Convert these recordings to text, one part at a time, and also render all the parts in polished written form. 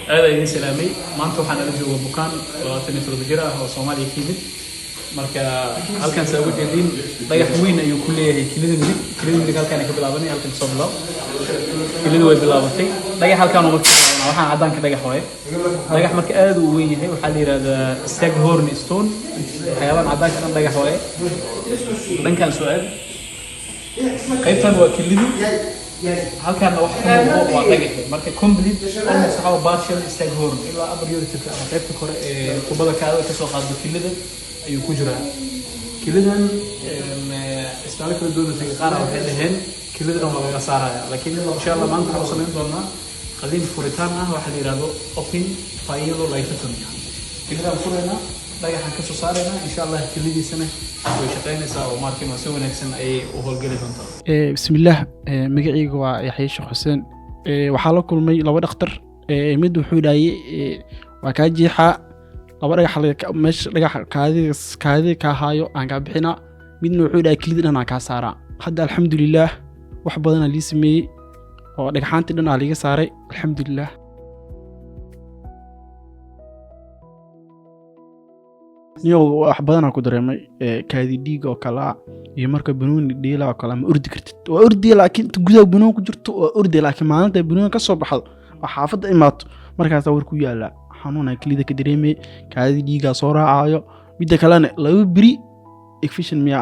هذا يدين سلامي ما أنتوا حنا نجوا بكان ولكن يفرض جرا هو صومالي كيمت marka halkan soo jeedin dhagax weyn ayuu ku leeyahay kilida halkan ay ka bilaabanay halkan soo bilaab kilida way bilaabatay dhagax halkan oo waxaan cadaan ka dhagax waaye dhagax marka aad u weyn yahay waxa la yiraahdaa staghorn stone xayawaan cadaan ka dhagax waaye dhankan su'aal qaybtan waa kilida halkan wax ka muuqdo waa dhagax marka complete almost how partial staghorn ilaa upper urethra ama qaybta kore ee kubada kaada ka soo qaado kilida ayuu ku jiraa kilidan isbitaalka kala duwan ee qaar waxay dhaheen kilidan waa laga saaraya laakiin insha Allah maanta waxaan sameyn doonaa qaliin furitaan ah waxa la yiraahdo open pyelolipectomy kilidan furayna dhagaxan ka soo saarayna insha Allah kilidiisana way shaqeynaysaa oo markii ma soo wanaagsan ay u howlgali doontaa bismillaah magacaygu waa Yaxya Sheekh Xuseen waxaa la kulmay laba dhakhtar mid wuxuu dhaayay waa ka jiixa laba dhagax meesha dhagax kaadi ka haayo aan ka bixina midna wuxuu dhaay kilidan aan ka saara hadda alxamdulillah wax badan aan liismay oo dhagaxaantii dhan aan liga saaray alxamdulillah niyo wax badan aan ku dareemay kaadi dhiig oo kala iyo marka banooni dhiila oo kala ma urdi kartid waa urdi laakiin gudaha banoon ku jirto waa urdi laakiin maalinta banoon ka soo baxdo waa xaafada imaato markaas war ku yaala xanuun ay kilida ka dareemay kaadi dhiiga soo raacayo midda kalena laba biri infection miya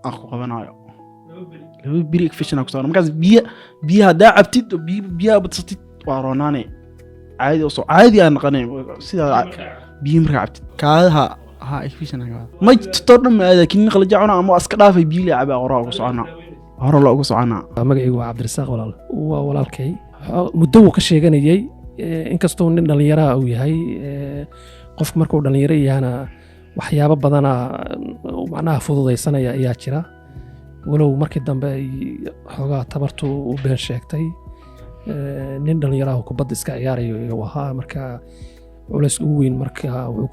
aan ku qabanayo laba biri infection ku soo markaas biya hadaa cabtid biya badsatid waa roonaane caadi aan qanay sida biyo markaa cabtid kaadaha infection ma todon ma laakiin qala jacuna ama aska dhaafay biyo la cabaa qoraa ugu socona hore loo ugu socona magacaygu waa Cabdirasaaq walaalkay muddo uu ka sheeganayay inkastoo nin dhalinyaro uu yahay qofka markuu dhalinyaro yahana waxyaabo badan macnaha fududeysanaya ayaa jira walow markii dambe xogaa tabartu u been sheegtay nin dhalinyaro ku bad iska ciyaarayo waxa marka culays ugu weyn marka wuxuu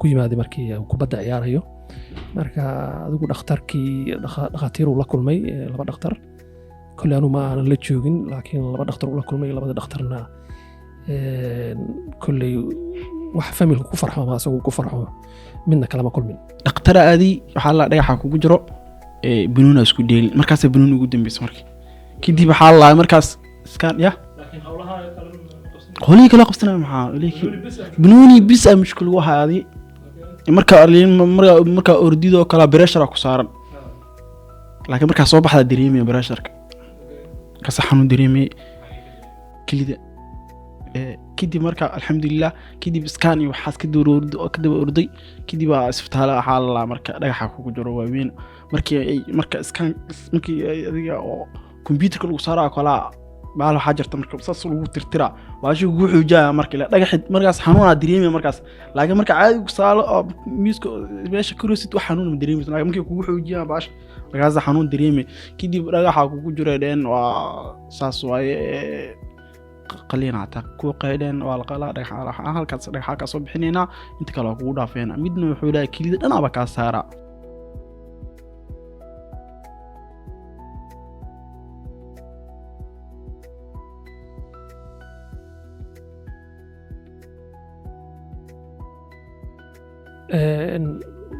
ku yimaaday markii uu ku bad ciyaarayo marka adigu dhaqaatiir uu la kulmay laba dhaqtar kulli aanu ma aan la joogin laakiin laba dhaqtar uu la kulmay labada dhaqtarna كل wax familku ku farxo ma asagu ku farxo midna kala ma kulmin dhaqtar aadi waxa la dhagaxa ku jiro banoon isku dheel markaas banoon ugu dambeysay markii kidib waxa la markaas iskaan ya laakiin hawlaha kala qabsanaa maxaa leeyahay banooni bis ay mushkil u haadi marka ordido kala pressure ku saaran laakiin marka soo baxda dareemay pressure-ka ka saxanu dareemay kilida كدي مركا الحمد لله كدي بسكاني وحاس كدي كدي أردي كدي بقى اسفتها حال الله مركا رجع كوكو جرو وين مركا اسكان مركي كمبيوتر كله صار كلا بعله حاجة مركا بس صلوا ترترا واشو جوحو جا مركا لا رجع مركا حنون دريمي مركا لكن مركا عادي صار ميسكو باش كروسيت وحنون دريمي لكن مركا جوحو جا باش مركا حنون دريمي كدي رجع كوكو جرو دين وساسواي قلينا عتا كو قيدين والقلا دغخا halkaas dhagaxa ka soo bixinayna inta kale oo ku dhaafeena midna wuxuu ilaa kilida dhanaba ka saara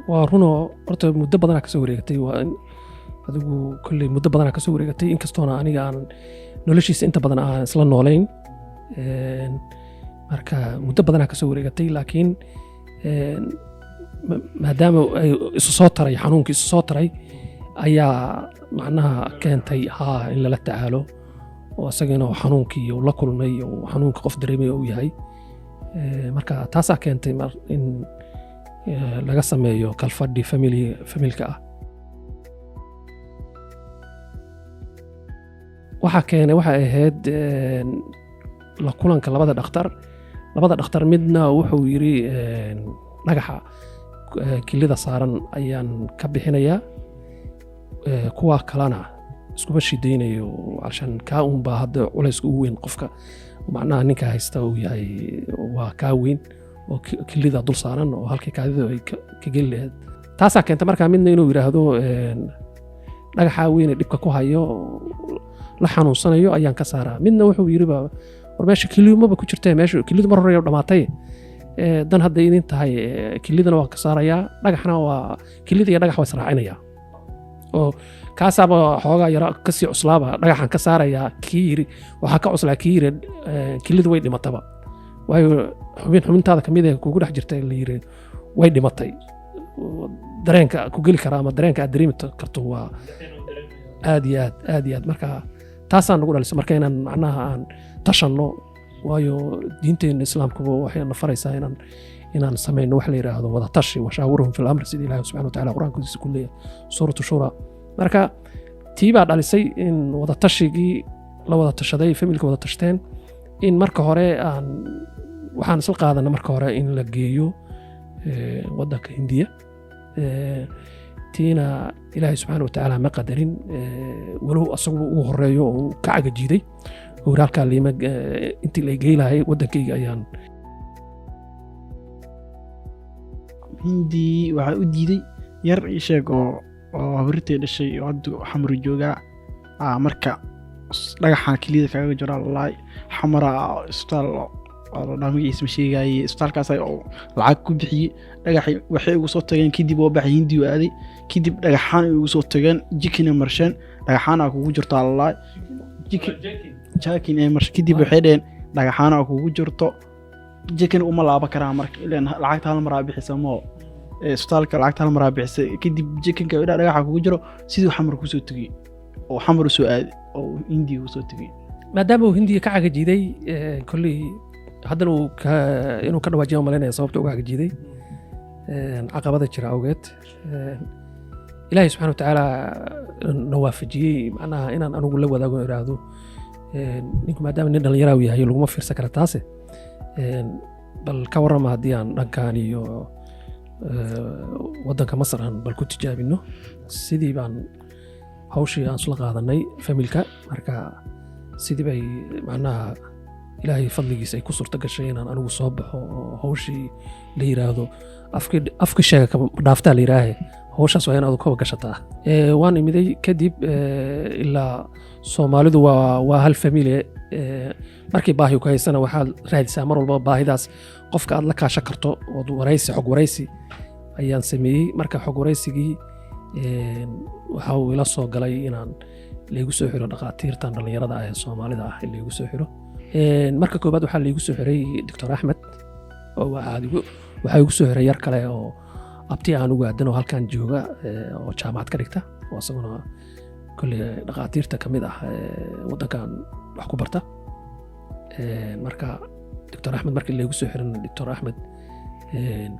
waa runo horta muddo badan ka soo wareegtay waa adigu kulli muddo badan ka soo wareegtay inkastoo aniga aan noloshiisa inta badan aan isla noolayn marka muddo badan ka soo wareegtay laakiin maadaama ay isu soo taray xanuunka isu soo taray ayaa macnaha keentay in la tacaalo oo asagana xanuunkii uu la kulmay oo xanuunka qof dareemay uu yahay marka taas keentay in laga sameeyo kalfadhi familka waxa keenay waxa ahayd la kulanka labada dhakhtar midna wuxuu yiri dhagaxa kilida saaran ayaan ka bixinayaa kuwa kalena isku shideynayo عشان ka baa hadda culays ugu weyn qofka macnaha ninka haysta uu yahay waa ka weyn oo kilida dul saaran oo halkii kaadida ay ka geleed taas keentay markaa midna inuu yiraahdo dhagaxa weyn ee dhibka ku hayo la xanuunsanayo ayaan ka saaraa midna wuxuu yiri war meesha kiliyo maba ku jirtee meesha kiliyadu mar hore dhamaatay dan hadda idin tahay kilidana waa ka saarayaa dhagaxna waa kilida iyo dhagax waa israacinaya oo kaasaaba xoogaa yara kasii cuslaaba dhagaxan ka saarayaa kii yiri waxaa ka cuslaa kii yiri kilidu way dhimataba waayo xubintaada kamid ah kugu dhex jirtay la yiri way dhimatay dareenka ku geli kara ama dareenka aad dareemi karto waa aad iyo aad marka taasaan nagu dhalisay marka inaan macnaha aan tashanno waayo diinteena islaamku waxay na faraysaa inaan sameeyno wax la yiraahdo wada tashi washaawirhum fil amr sidii ilaahay subhanahu wa ta'ala quraankiisa ku leeyahay suuratu shura marka tiibaa dhalisay in wada tashigii la wada tashaday familka wada tashteen in marka hore waxaan isla qaadanay marka hore in la geeyo wadanka Hindiya tiina ilaahay subhanahu wa ta'ala ma qadarin walow asagu uu horeeyo oo ka cagajiiday waraalka liima intii la geeyay wadankayga ayaan Hindi waxa u diiday yar sheeg oo habirtay dhashay oo hadda xamru jooga marka dhagaxan kilida kaga jira Allah xamara isbitaal oo dhamigiisa ma sheegay isbitaalkaas ay lacag ku bixiyay dhagaxi waxay ugu soo tageen kadib oo baxay Hindi oo aaday kadib dhagaxan ugu soo tageen jikina marsheen dhagaxana kugu jirto Allah jaakin ay marsh kadib waxay dheen dhagaxana kugu jirto jikin uma laaba karaa marka ilaan lacagta hal mar bixisamo isbitaalka lacagta hal mar bixisay kadib jikinka dhagaxa kugu jiro sidii xamar ku soo tagay oo xamar soo aad oo Hindi u soo tagay maadaama uu Hindi ka cagajiiday kulli haddana inuu ka dhawaajiyo malaynayo sababta uu cagajiiday caqabada jira awgeed ilaahay subhanahu wa ta'ala nawaafijiyay macnaha inaan anigu la wadaago iraado ninku maadaama nin dhalinyaro yahay laguma fiirsan kara taase bal ka warrama haddii aan dhankaan iyo wadanka Masar aan bal ku tijaabino sidii baan hawshii aan isla qaadanay familka marka sidii bay macnaha ilaahay fadligiisa ay ku suurta gashay inaan anigu soo baxo oo hawshii la yiraahdo afka sheega ka dhaaftaa la yiraahay hawshaas waa inaad ku gashataa waan imiday kadib ilaa Soomaalidu waa hal family markii baahi ku haysana waxaad raadisaa mar walba baahidaas qofka aad la kaashan karto oo xog waraysi ayaan sameeyay marka xog waraysigii waxa uu ila soo galay inaan leegu soo xiro dhaqaatiirtan dhalinyarada ah ee Soomaalida ah leegu soo xiro marka koobaad waxa leegu soo xiray Dr. Ahmed oo waxa igu soo xiray yar kale oo abti aan ugu aadan oo halkan jooga oo jaamacad ka dhigta oo asaguna kulli dhaqaatiirta kamid ah wadankan wax ku barta marka Dr. Ahmed markii leegu soo xiray Dr. Ahmed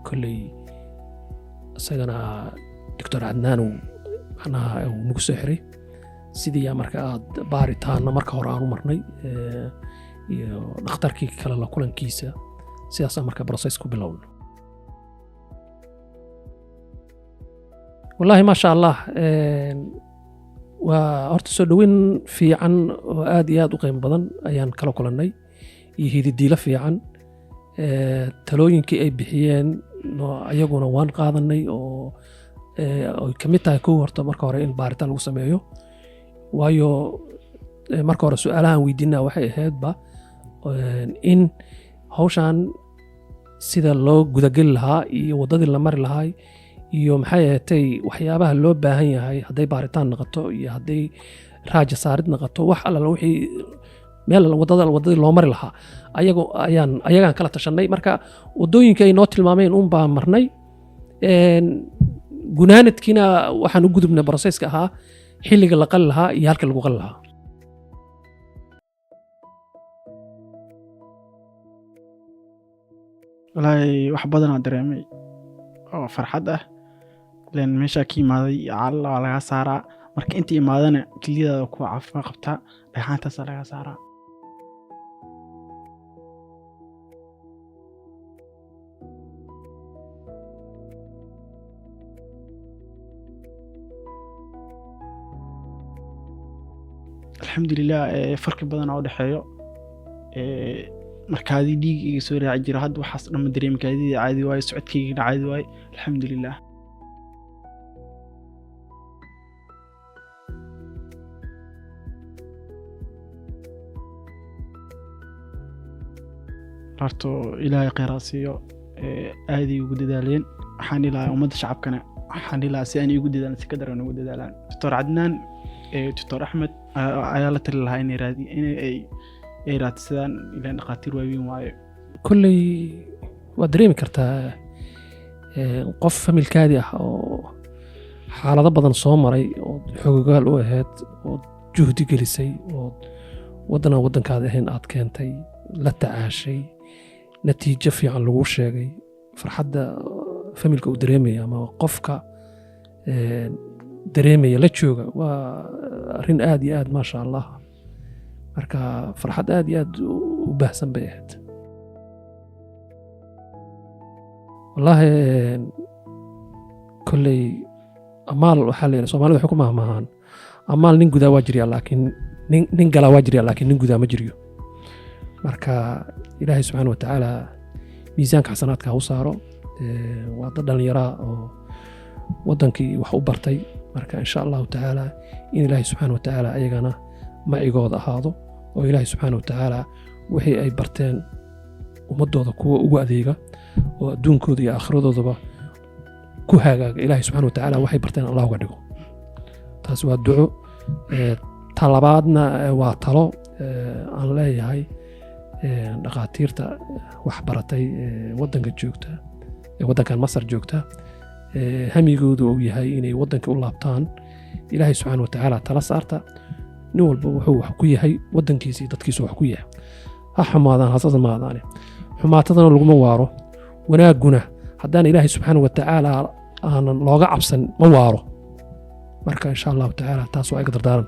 kulli asagana Dr. Adnan ana ugu soo xiray sidii marka aad baaritaan marka hore aan u marnay iyo dhakhtarkii kala la kulankiisa sidaas marka process ku bilowno والله ما شاء الله وهرت soo dhaweyn fiican oo aad iyo aad u qiimo badan ayaan kala kulanay iyo hididiila fiican talooyinkii ay bixiyeen ayaguna waan qaadanay oo kamid tahay koo horta marka hore in baaritaan lagu sameeyo waayo marka hore su'aalahan weydiinaa waxay ahaydba in hawshan sida loo gudagali lahaa iyo wadadii la mari lahaa iyo maxay ahaatay waxyaabaha loo baahan yahay haday baaritaan noqoto iyo haday raaja saarid noqoto wax alla wixii meel wadada loo mari lahaa ayagaan kala tashanay marka wadooyinka ay noo tilmaameen un baa marnay gunaanadkiina waxaan u gudubnay processka ahaa xilliga la qali lahaa iyo halka lagu qali lahaa walahi wax badan aan dareemay oo farxad ah leen meesha ka imaaday alla laga saaraa marka inta imaadana kiliyada ku caafimaad qabta dhaxantaas laga saaraa alxamdulillah farqi badan oo dhaxeeyo markaadii dhiig iga soo raaci jira hadda waxaas dhamma dareemkaadii caadi waayo socodkayga caadi waayo alxamdulillah horto ilaahay khayraasiyo aaday ugu dadaaleen waxaan ilaahay ummadda shacabkana waxaan ilaahay si aan ugu dadaalan si ka daran ugu dadaalaan Dr. Cadnaan Dr. Axmed ayaa la tali lahaa inay raadsadaan ilaa dhaqaatiir waaweyn waaye kulley waad dareemi kartaa qof familkaadii ah oo xaalado badan soo maray oo xogogaal u ahayd oo juhdi gelisay oo waddankaada ahayn aad keentay la tacaashay natiijo fiican lagu sheegay farxadda familka uu dareemaya ama qofka dareemaya la jooga waa arrin aad iyo aad maasha allah marka farxad aad iyo aad u baahsan bay ahayd wallaahi kolley amaal waxaa la yidhaha soomaalida waxay ku mahmahaan amaal nin gudaa waa jiryaa laakiin nin galaa waa jiryaa laakiin nin gudaa ma jiryo marka ilaahay subxaana wa tacaala miisaanka xasanaadka ha u saaro waa dad dhallinyaraa oo waddankii wax u bartay marka insha allahu tacaala in ilaahay subxaana wa tacaala ayagana macigooda ahaado oo ilaahay subxaana wa tacaala wixii ay barteen ummadooda kuwa ugu adeega oo adduunkooda iyo aakhiradooda ku hagaaga ilaahay subxaana wa tacaala waxay barteen allah uga dhigo taas waa duco talabaadna waa talo aan leeyahay dhaqaatiirta wax baratay waddanka joogta waddankan Masar joogta hamigoodu uu yahay inay waddanka u laabtaan ilaahay subxaana wa tacaala tala saarta nin walba wuxuu wax ku yahay waddankiisa iyo dadkiisa wax ku yahay ha xumaadaan hasas maadaane xumaatadana laguma waaro wanaaguna haddaan ilaahay subxaana wa tacaala aanan looga cabsan ma waaro marka insha allahu tacaala taas waa iga dardaaran